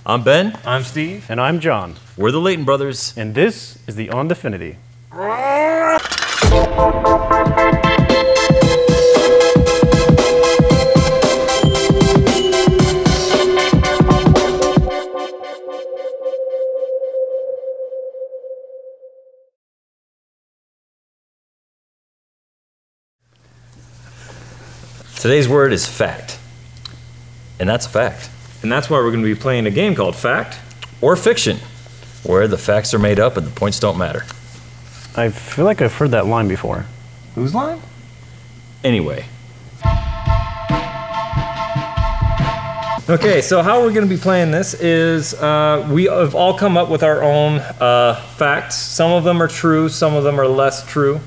I'm Ben. I'm Steve. And I'm John. We're the Layton brothers. And this is the Undefinity. Today's word is fact. And that's a fact. And that's why we're going to be playing a game called Fact Or Fiction, where the facts are made up and the points don't matter. I feel like I've heard that line before. Whose line? Anyway. Okay, so how we're going to be playing this is we have all come up with our own facts. Some of them are true, some of them are less true.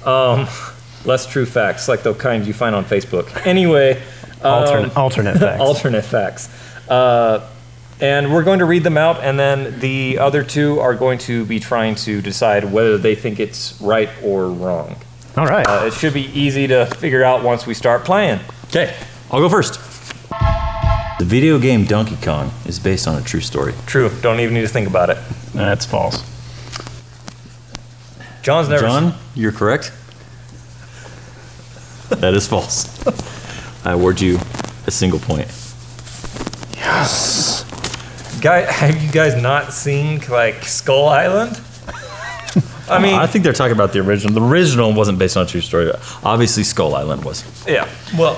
Less true facts, like the kind you find on Facebook. Anyway. Alternate facts. Alternate facts. And we're going to read them out, and then the other two are going to be trying to decide whether they think it's right or wrong. All right. It should be easy to figure out once we start playing. Okay, I'll go first. The video game Donkey Kong is based on a true story. True. Don't even need to think about it. That's false. John's never. John, you're correct. That is false. I award you a single point. Yes. Guy, have you guys not seen like Skull Island? I mean, I think they're talking about the original. The original wasn't based on a true story. Obviously, Skull Island was. yeah. Well,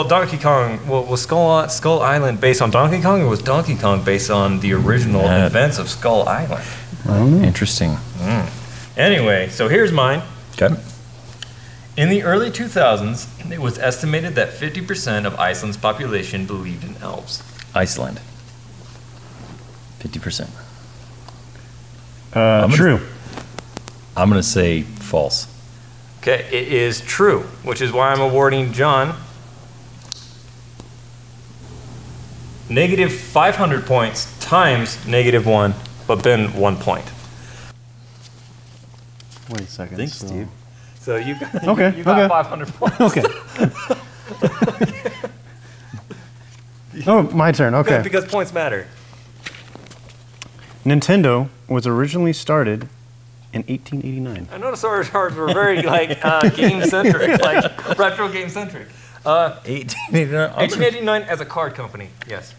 Donkey Kong. Well, was Skull Island based on Donkey Kong, or was Donkey Kong based on the original events of Skull Island? Interesting. Anyway, so here's mine. Okay. In the early 2000s, it was estimated that 50% of Iceland's population believed in elves. Iceland. 50%. True. I'm going to say false. Okay, it is true, which is why I'm awarding John negative 500 points times -1, but Ben 1 point. Wait a second. Thanks, Steve. So you got, Okay, you got okay. 500 points. Okay. Oh, my turn. Okay. Because points matter. Nintendo was originally started in 1889. I noticed our cards were very game-centric, like retro game-centric. 1889 as a card company. Yes,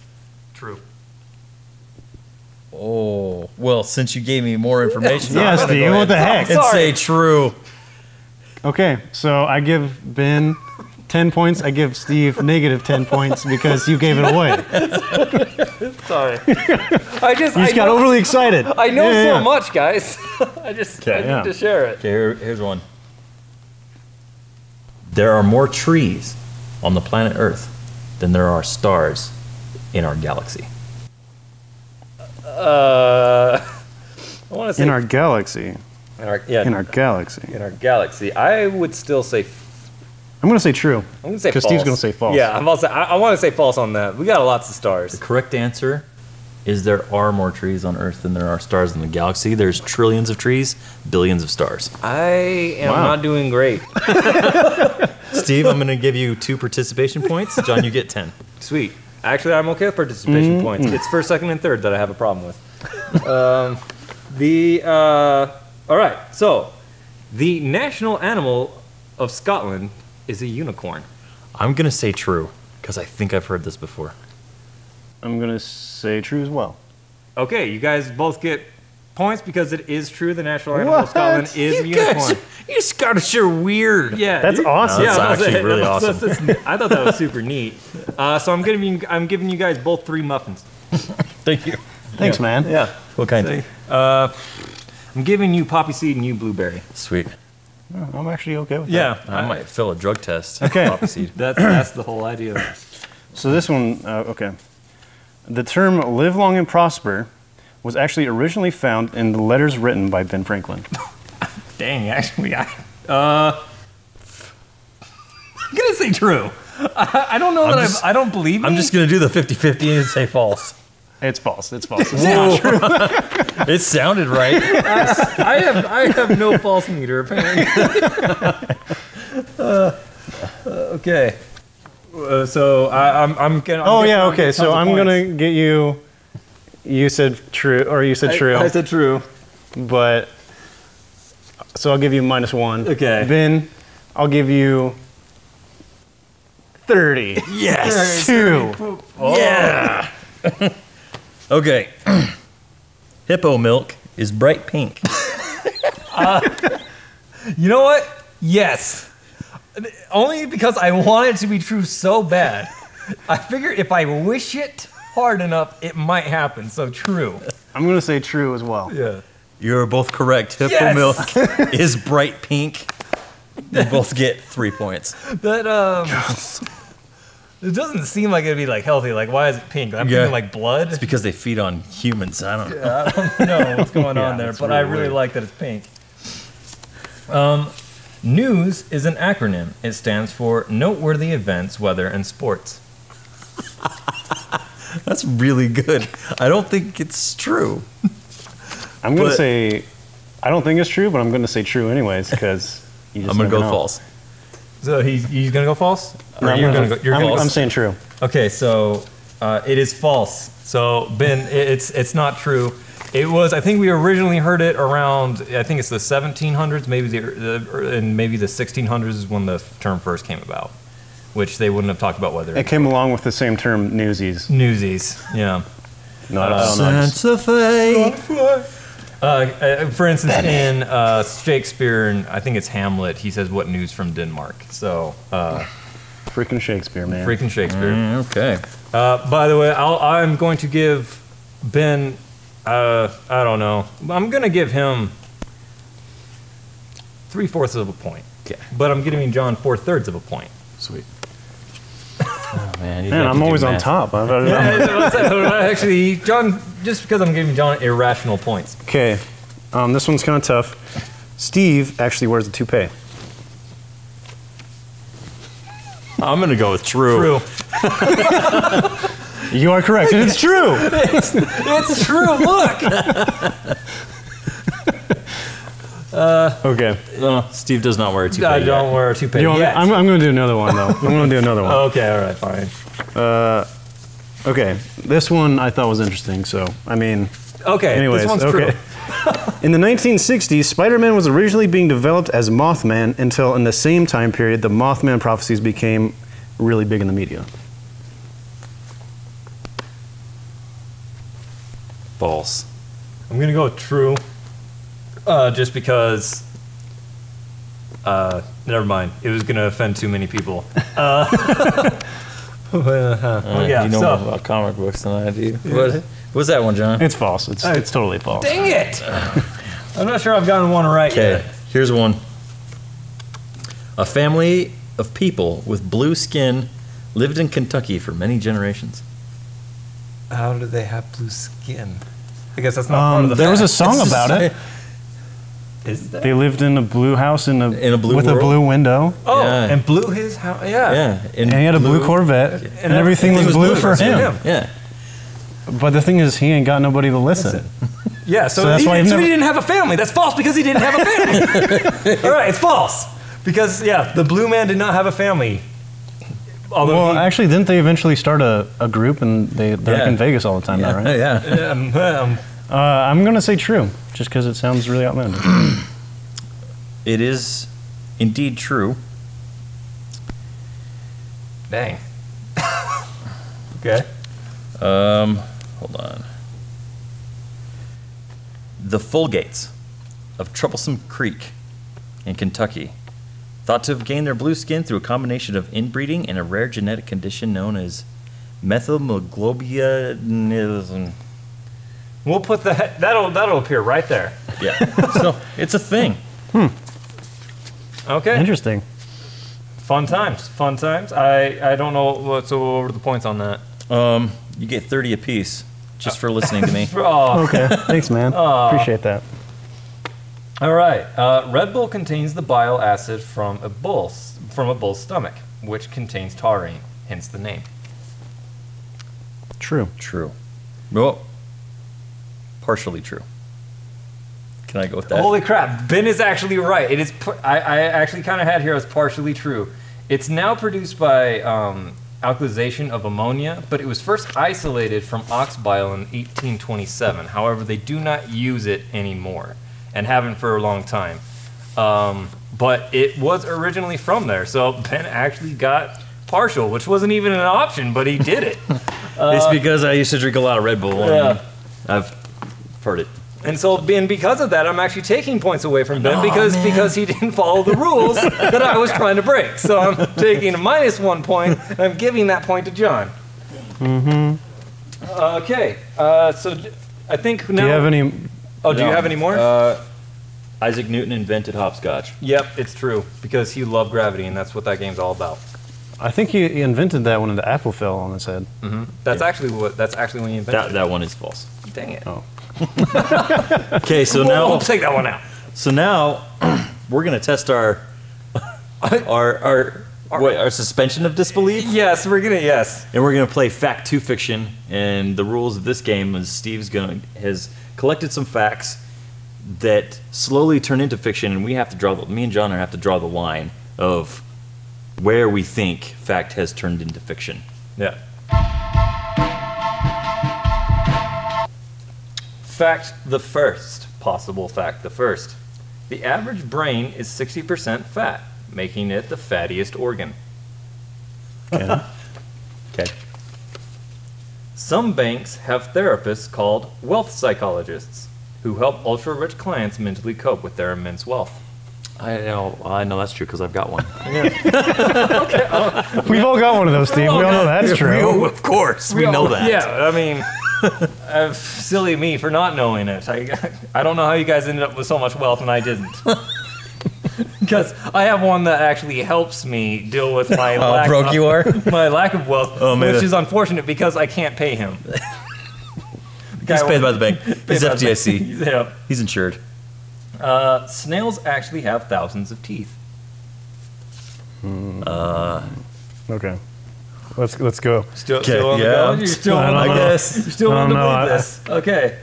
true. Oh, well, since you gave me more information, Yeah, I'm gonna Steve, go what the ahead heck? and say true. Okay, so I give Ben 10 points. I give Steve negative 10 points because you gave it away. Sorry. You just got overly excited. I know Yeah. so much, guys. I need to share it. Okay, here's one. There are more trees on the planet Earth than there are stars in our galaxy. I want to say In our galaxy. in our galaxy. I would still say. I'm going to say true. I'm going to say false. Because Steve's going to say false. Yeah, I want to say false on that. We got lots of stars. The correct answer is there are more trees on Earth than there are stars in the galaxy. There's trillions of trees, billions of stars. I am not doing great. Steve, I'm going to give you 2 participation points. John, you get 10. Sweet. Actually, I'm okay with participation points. It's first, second, and third that I have a problem with. All right. So, the national animal of Scotland is a unicorn. I'm going to say true because I think I've heard this before. I'm going to say true as well. Okay, you guys both get points because it is true. The national animal of Scotland is a unicorn. You Scottish are weird. Yeah, That's awesome. That's actually really awesome. I thought that was super neat. So I'm giving you guys both 3 muffins. Thank you. Thanks, man. Yeah. What kind? I'm giving you poppy seed and you blueberry. Sweet. Oh, I'm actually okay with that. Yeah. I might fill a drug test. Okay. Poppy seed. That's the whole idea. So this one, okay. The term live long and prosper was actually originally found in the letters written by Ben Franklin. Dang, actually, I'm gonna say true. I don't know I don't believe I'm just going to do the 50-50 and say false. It's false. It's false. It's not true. It sounded right. I have no false meter apparently. Okay. So I'm gonna. Oh yeah. Okay. So I'm gonna get you You said true, or you said true. I said true. But so I'll give you -1. Okay. Ben, I'll give you 30. Yes. 2. Yeah. Okay. Hippo milk is bright pink. You know what? Yes. Only because I want it to be true so bad. I figure if I wish it hard enough, it might happen. So true. I'm going to say true as well. Yeah. You're both correct. Hippo Yes! milk is bright pink. You both get 3 points. That it doesn't seem like it'd be like healthy. Like, why is it pink? I'm thinking like blood. It's because they feed on humans. I don't know. I don't know what's going on there, that's but I really really weird. like that it's pink. News is an acronym. It stands for Noteworthy Events, Weather, and Sports. That's really good. I don't think it's true. I'm going But- to say, I don't think it's true, but I'm going to say true anyways because you just I'm going to never go know. false. So he's gonna go false? No, Or I'm you're gonna- gonna go? You're I'm, false. I'm saying true. Okay, so it is false. So Ben, it's not true. It was. I think we originally heard it around. I think it's the 1700s, maybe and maybe the 1600s is when the term first came about, which they wouldn't have talked about weather. It came along with the same term, newsies. Newsies, yeah. No, I don't know. Santa Fe. For instance, in Shakespeare, and I think it's Hamlet, he says, "What news from Denmark?" So, Freaking Shakespeare, man. freaking Shakespeare. Okay. By the way, I'm going to give Ben, I don't know, I'm going to give him 3/4 of a point. Okay. But I'm giving John 4/3 of a point. Sweet. Oh, man, Man, I'm always on top. I don't know. Actually, John, just because I'm giving John irrational points. Okay, this one's kind of tough. Steve actually wears a toupee. I'm going to go with true. True. You are correct, and it's true. It's true, look! Okay. Steve does not wear a toupee I yet. don't wear a toupee You want me- yet. I'm going to do another one, though. I'm going to do another one. Okay, all right, fine. Okay, this one I thought was interesting, so, I mean... Okay, Anyways, this one's okay. true. In the 1960s, Spider-Man was originally being developed as Mothman until in the same time period, the Mothman prophecies became really big in the media. False. I'm gonna go with true, just because. Never mind. It was gonna offend too many people. Yeah. You know So, more about comic books than I do. What's that one, John? It's false. It's totally false. dang it! I'm not sure I've gotten one right Okay, yet. here's one. A family of people with blue skin lived in Kentucky for many generations. How do they have blue skin? I guess that's not part of the There was a fact. song about it. Is that? They lived in a blue house In a blue with world? a blue window, Oh, Yeah. and blew his house. Yeah. Yeah, and he had a blue Corvette, and everything was blue for him. Yeah. But the thing is, he ain't got nobody to listen. Yeah. So, So that's he, why didn't, I've so he never- didn't have a family. That's false because he didn't have a family. All right, it's false because the blue man did not have a family. Although Well, he, actually, didn't they eventually start a group, and they're Yeah. in Vegas all the time now, right? Yeah. I'm going to say true, just because it sounds really outlandish. It is indeed true. dang. Okay. Hold on. The Fulgates of Troublesome Creek in Kentucky, thought to have gained their blue skin through a combination of inbreeding and a rare genetic condition known as methylmoglobinism. We'll put that'll appear right there. Yeah, so it's a thing. Okay. Interesting. Fun times. Fun times. I don't know what over the points on that. You get 30 apiece just for listening to me. Oh. Okay, thanks, man. Appreciate that. All right. Red Bull contains the bile acid from a bull's stomach, which contains taurine, hence the name. True. True. Well, partially true. Can I go with that? Holy crap! Ben is actually right. It is. I actually kind of had here as partially true. It's now produced by alkalization of ammonia, but it was first isolated from ox bile in 1827. However, they do not use it anymore and haven't for a long time. But it was originally from there, so Ben actually got partial, which wasn't even an option, but he did it. It's because I used to drink a lot of Red Bull. Yeah. I've heard it. And so, and because of that, I'm actually taking points away from Ben because he didn't follow the rules that I was trying to break. So I'm taking a -1 point, and I'm giving that point to John. Okay, so I think now... Do you have any? Oh, do you have any more? Isaac Newton invented hopscotch. Yep, it's true, because he loved gravity, and that's what that game's all about. I think he invented that when the apple fell on his head. That's actually when he invented it. That one is false. Dang it. Oh. Okay, so now We'll take that one out. So now we're gonna test our suspension of disbelief. Yes, yes. And we're gonna play fact to fiction. And the rules of this game is has collected some facts that slowly turn into fiction, and me and John have to draw the line of where we think fact has turned into fiction. Yeah. Fact the first. Possible fact the first. The average brain is 60% fat, making it the fattiest organ. Okay. Okay. Some banks have therapists called wealth psychologists who help ultra-rich clients mentally cope with their immense wealth. I know that's true because i've got one. We've all got one of those, Steve. We all know that's true. Of course, we know that. Yeah, I mean, silly me for not knowing it. I don't know how you guys ended up with so much wealth and I didn't. Because I have one that actually helps me deal with my my lack of wealth, which is unfortunate because I can't pay him. He's paid by the bank. He's FDIC. Yeah. He's insured. Snails actually have thousands of teeth. Okay. Let's go. Still on yeah. the go? You're still I on don't the know. guess. You're still on the know. believe this. Okay.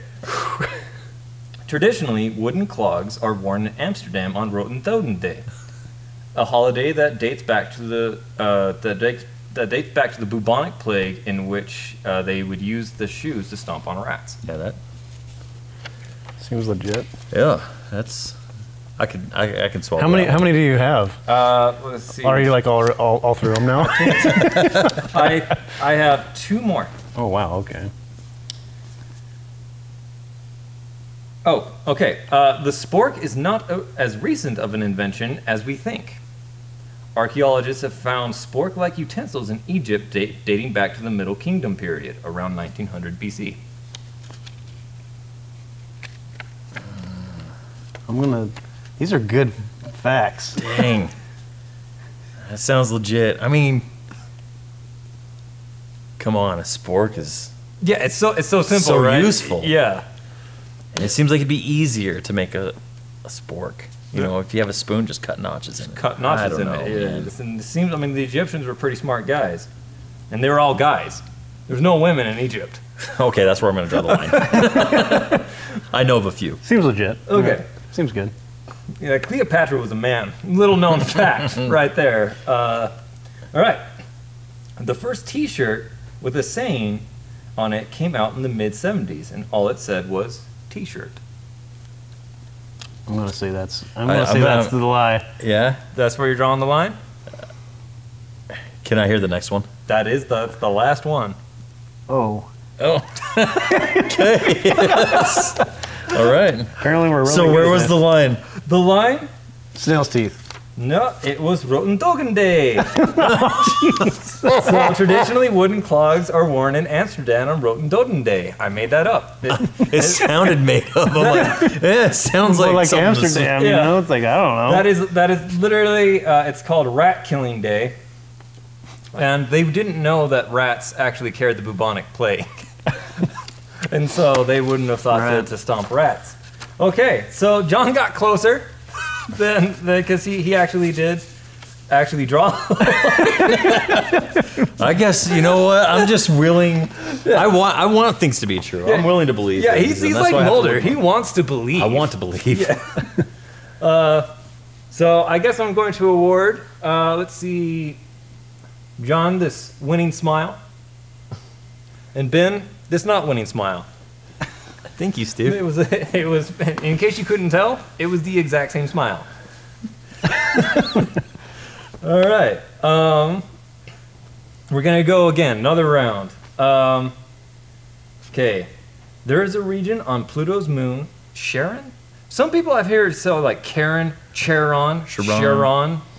Traditionally, wooden clogs are worn in Amsterdam on Rotendoden Day, a holiday that dates back to the dates back to the bubonic plague, in which they would use the shoes to stomp on rats. Yeah, that. Seems legit. Yeah, that's. I can swallow. How many do you have? Let's see. Are you like all through them now? I have 2 more. Oh wow. Okay. Oh, okay. The spork is not as recent of an invention as we think. Archaeologists have found spork-like utensils in Egypt dating back to the Middle Kingdom period, around 1900 BC. These are good facts. Dang. That sounds legit. I mean, come on, a spork is. Yeah, it's so simple, So right? useful. Yeah. And it seems like it'd be easier to make a spork. You know, if you have a spoon, just cut notches in it. Cut notches in it. Yeah. And it seems. I mean, the Egyptians were pretty smart guys, and they were all guys. There's no women in Egypt. Okay, that's where I'm going to draw the line. I know of a few. Seems legit. Okay. Yeah. Seems good. Yeah, Cleopatra was a man. Little known fact right there. All right. The first T-shirt with a saying on it came out in the mid-'70s, and all it said was T-shirt. I'm gonna say that's the lie. Yeah? That's where you're drawing the line? Can I hear the next one? That is the last one. Oh. Oh. Okay. Yes. All right. Apparently we're really So good where at was this. the line? The line? Snail's teeth. No, it was Rotendogen Day. So traditionally, wooden clogs are worn in Amsterdam on Rotendogen Day. I made that up. It sounded made up. I'm like, yeah, it sounds Well, like something to say. Amsterdam, Yeah. you know? It's like, I don't know. That is literally, it's called Rat Killing Day. And they didn't know that rats actually carried the bubonic plague. And so they wouldn't have thought to stomp rats. Okay, so John got closer because he actually did draw. I guess, you know what? I'm just willing. I want things to be true. I'm willing to believe. Yeah, things, he's and that's like why I have to Mulder. look He for it. wants to believe. I want to believe. So I guess I'm going to award, let's see, John, this winning smile. And Ben, this not winning smile. Thank you, Steve. It was, in case you couldn't tell, it was the exact same smile. All right. We're going to go again, another round. Okay. There is a region on Pluto's moon, Charon? Some people I've heard say like Charon.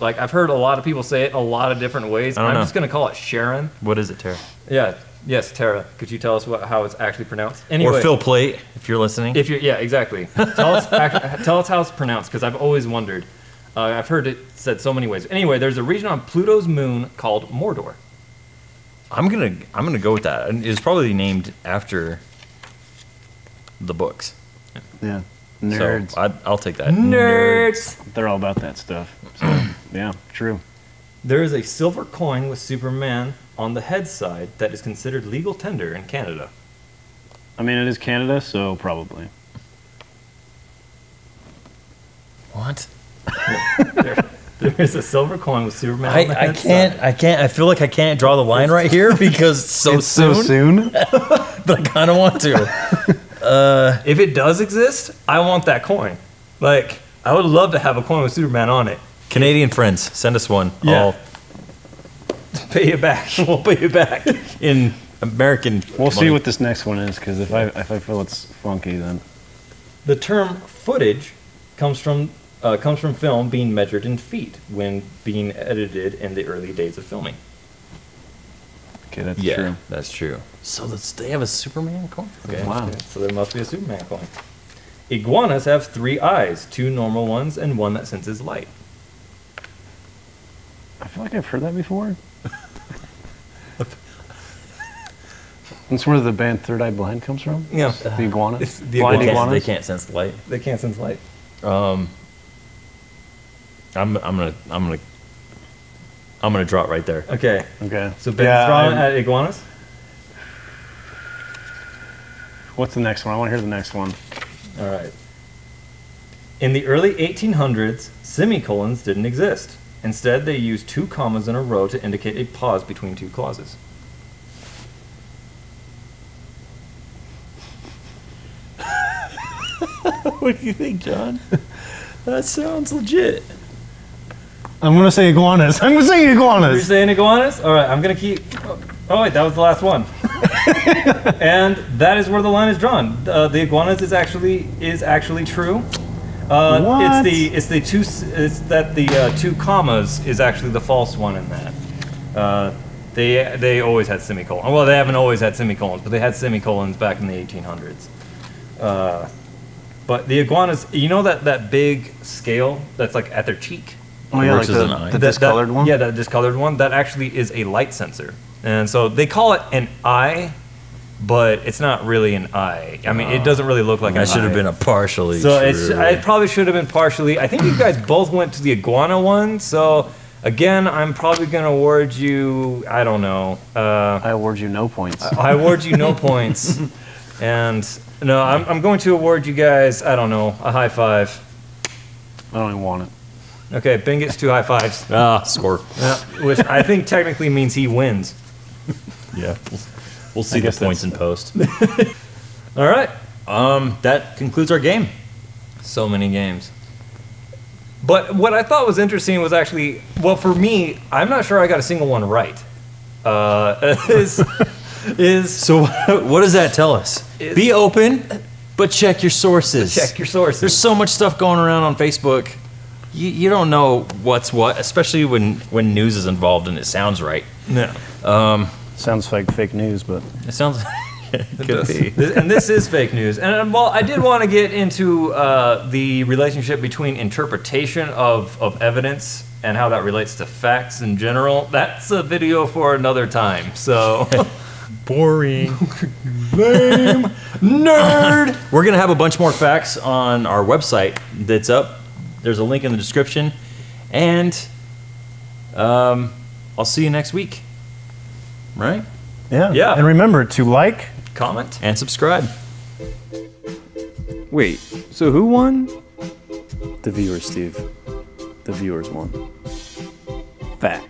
Like I've heard a lot of people say it in a lot of different ways. I'm just going to call it Charon. What is it, Tara? Yeah. Yes, Tara. Could you tell us how it's actually pronounced? Anyway, or Phil Plate, if you're listening. Yeah, exactly. Tell us how it's pronounced, because I've always wondered. I've heard it said so many ways. Anyway, there's a region on Pluto's moon called Mordor. I'm gonna go with that. It's probably named after the books. Yeah. Nerds. So I'll take that. Nerds. They're all about that stuff. So, yeah, true. There is a silver coin with Superman on the head side that is considered legal tender in Canada. I mean, it is Canada, so probably. What? There is a silver coin with Superman on the head side. I feel like I can't draw the line right here because it's so soon. But I kind of want to. If it does exist, I want that coin. Like, I would love to have a coin with Superman on it. Canadian friends, send us one. Yeah. I'll pay you back. We'll pay you back in American We'll money. see what this next one is, because if I feel it's funky, then The term footage comes from film being measured in feet when being edited in the early days of filming. okay, that's Yeah, true. that's true. So they have a Superman coin? Okay. Wow. So there must be a Superman coin. Iguanas have 3 eyes, 2 normal ones and 1 that senses light. I feel like I've heard that before. That's where the band Third Eye Blind comes from? Yeah. The iguana? It's the Blind iguanas. iguanas? They can't sense the light. They can't sense light. I'm gonna draw it right there. Okay. Okay. So Ben's drawing I'm- at iguanas. What's the next one? I want to hear the next one. All right. In the early 1800s, semicolons didn't exist. Instead, they used 2 commas in a row to indicate a pause between 2 clauses. What do you think, John? That sounds legit. I'm going to say iguanas. I'm going to say You're iguanas. saying iguanas? All right, I'm going to keep... Oh, wait, that was the last one. And that is where the line is drawn. The iguanas is actually true. What? It's that the 2 commas is actually the false one in that. They always had semicolons. Well, they haven't always had semicolons, but they had semicolons back in the 1800s. But the iguanas, you know that big scale that's like at their cheek? Oh, yeah, like Works as an eye. the discolored one? Yeah, that discolored one. That actually is a light sensor. And so they call it an eye, but it's not really an eye. I mean, it doesn't really look like an eye. That should have been a partially So true. it probably should have been partially. I think you guys both went to the iguana one. So again, I'm probably going to award you, I don't know. I award you no points. I award you no points. And no, I'm going to award you guys, I don't know, a high five. I don't even want it. Okay, Ben gets 2 high fives. Score. Yeah, which I think technically means he wins. Yeah. We'll see the guess points in post. All right. That concludes our game. So many games. But what I thought was interesting was actually, well, for me, I'm not sure I got a single one right. So what does that tell us? Be open, but check your sources. Check your sources. There's so much stuff going around on Facebook. You don't know what's what, especially when news is involved and it sounds right. No. Sounds like fake news, but It sounds it could be. And this is fake news. And well, I did want to get into the relationship between interpretation of evidence and how that relates to facts in general. That's a video for another time. So Boring. Lame. Nerd. We're going to have a bunch more facts on our website that's up. There's a link in the description. And I'll see you next week. Right? Yeah. And remember to like. comment. And subscribe. Wait, so who won? The viewers, Steve. The viewers won. Fact.